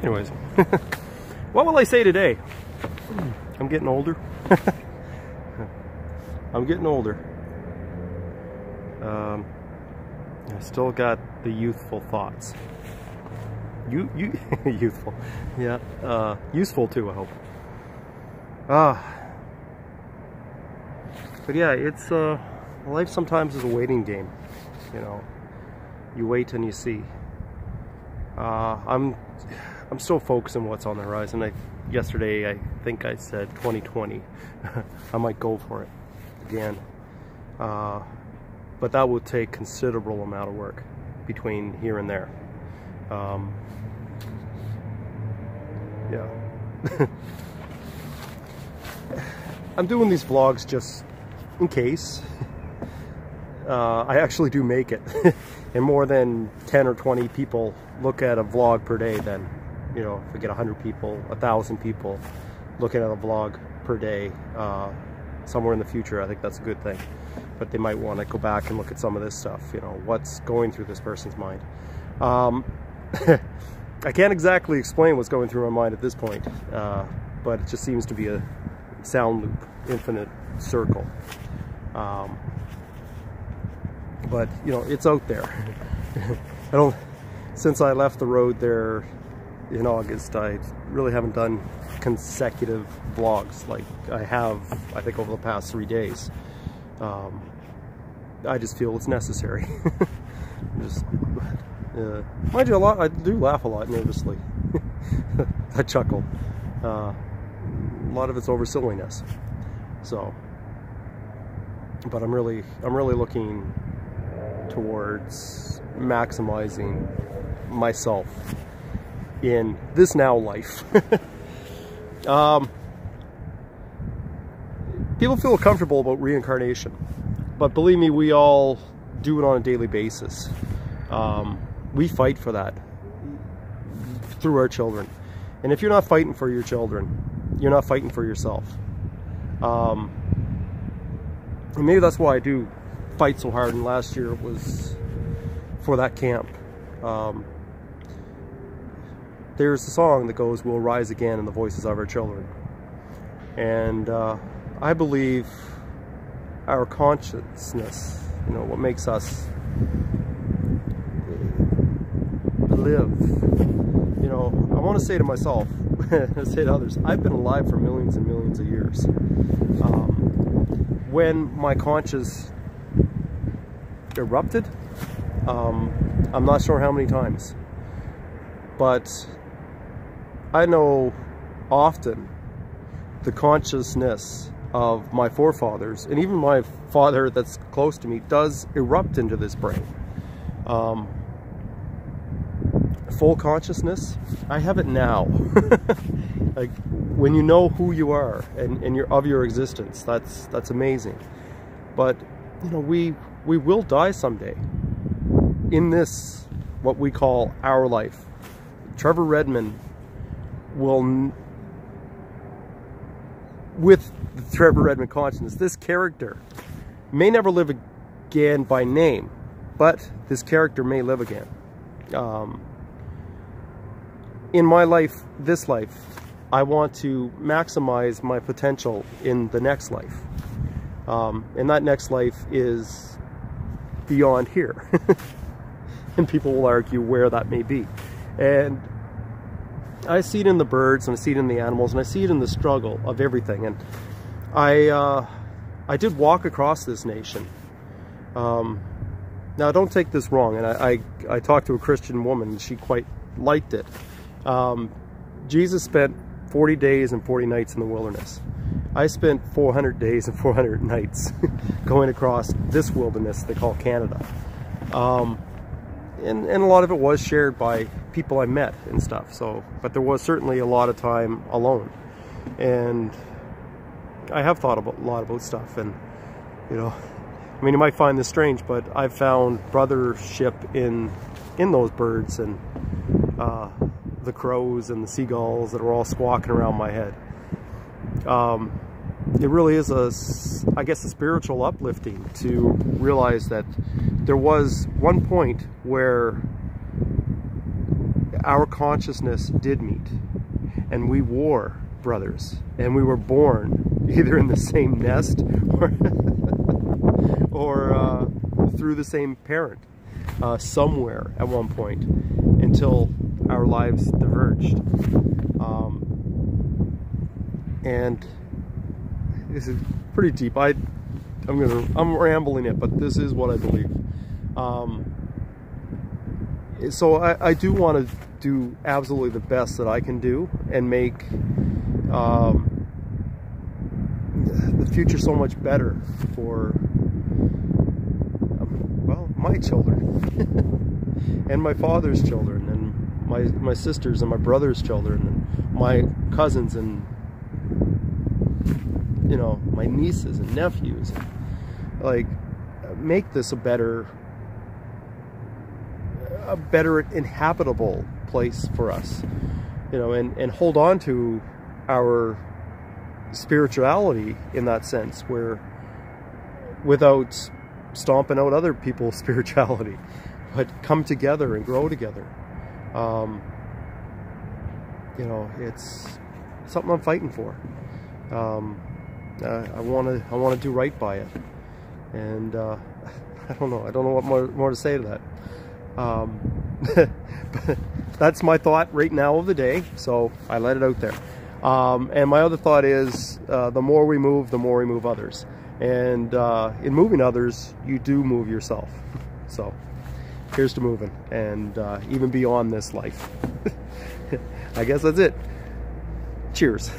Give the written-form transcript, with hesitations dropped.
Anyways, what will I say today? I'm getting older. I'm getting older. I still got the youthful thoughts. Youthful, yeah. Useful too, I hope. But yeah, it's life sometimes is a waiting game. You know, you wait and you see. I'm still focused on what's on the horizon. Yesterday I think I said 2020. I might go for it again. But that will take considerable amount of work between here and there. Yeah. I'm doing these vlogs just in case. I actually do make it. And more than 10 or 20 people look at a vlog per day, then, you know, if we get 100 people, 1,000 people looking at a vlog per day, somewhere in the future, I think that's a good thing. But they might want to go back and look at some of this stuff, you know, what's going through this person's mind. I can't exactly explain what's going through my mind at this point, but it just seems to be a sound loop, infinite circle. But, you know, it's out there. Since I left the road there in August, I really haven't done consecutive vlogs like I have, I think, over the past 3 days. I just feel it's necessary. Mind you, I do laugh a lot nervously. I chuckle. A lot of it's over silliness. So, but I'm really looking towards maximizing myself in this now life. People feel comfortable about reincarnation, but believe me, we all do it on a daily basis. We fight for that through our children. And if you're not fighting for your children, you're not fighting for yourself. And maybe that's why I do fight so hard, and last year it was for that camp. There's a song that goes, "We'll rise again in the voices of our children." And I believe our consciousness, you know, what makes us live. You know, I want to say to myself, say to others, I've been alive for millions and millions of years. When my conscious erupted, I'm not sure how many times, but I know often the consciousness of my forefathers, and even my father that's close to me, does erupt into this brain. Full consciousness, I have it now. Like, when you know who you are and you're of your existence, that's amazing. But, you know, we will die someday in this, what we call our life. Trevor Redmond will, with the Trevor Redmond consciousness, this character may never live again by name, but this character may live again. In my life, this life, I want to maximize my potential in the next life. And that next life is beyond here. And people will argue where that may be. And I see it in the birds, and I see it in the animals, and I see it in the struggle of everything. And I did walk across this nation. Now, don't take this wrong. And I talked to a Christian woman, and she quite liked it. Jesus spent 40 days and 40 nights in the wilderness. I spent 400 days and 400 nights going across this wilderness they call Canada. And a lot of it was shared by people I met and stuff. So, but there was certainly a lot of time alone. And I have thought a lot about stuff. And, you know, I mean, you might find this strange, but I've found brothership in those birds and the crows and the seagulls that are all squawking around my head. It really is I guess, a spiritual uplifting to realize that there was one point where our consciousness did meet, and we were brothers, and we were born either in the same nest or through the same parent somewhere at one point until our lives diverged. And this is pretty deep. I'm rambling it, but this is what I believe. So I do want to do absolutely the best that I can do and make the future so much better for, well, my children and my father's children and my sisters and my brother's children and my cousins and, you know, my nieces and nephews. Like, make this a better inhabitable place for us, you know, and hold on to our spirituality in that sense, where without stomping out other people's spirituality, but come together and grow together. You know, it's something I'm fighting for. I want to do right by it, and I don't know what more to say to that. But that's my thought right now of the day, so I let it out there. And my other thought is, the more we move others, and in moving others, you do move yourself. So here's to moving, and even beyond this life. I guess that's it. Cheers.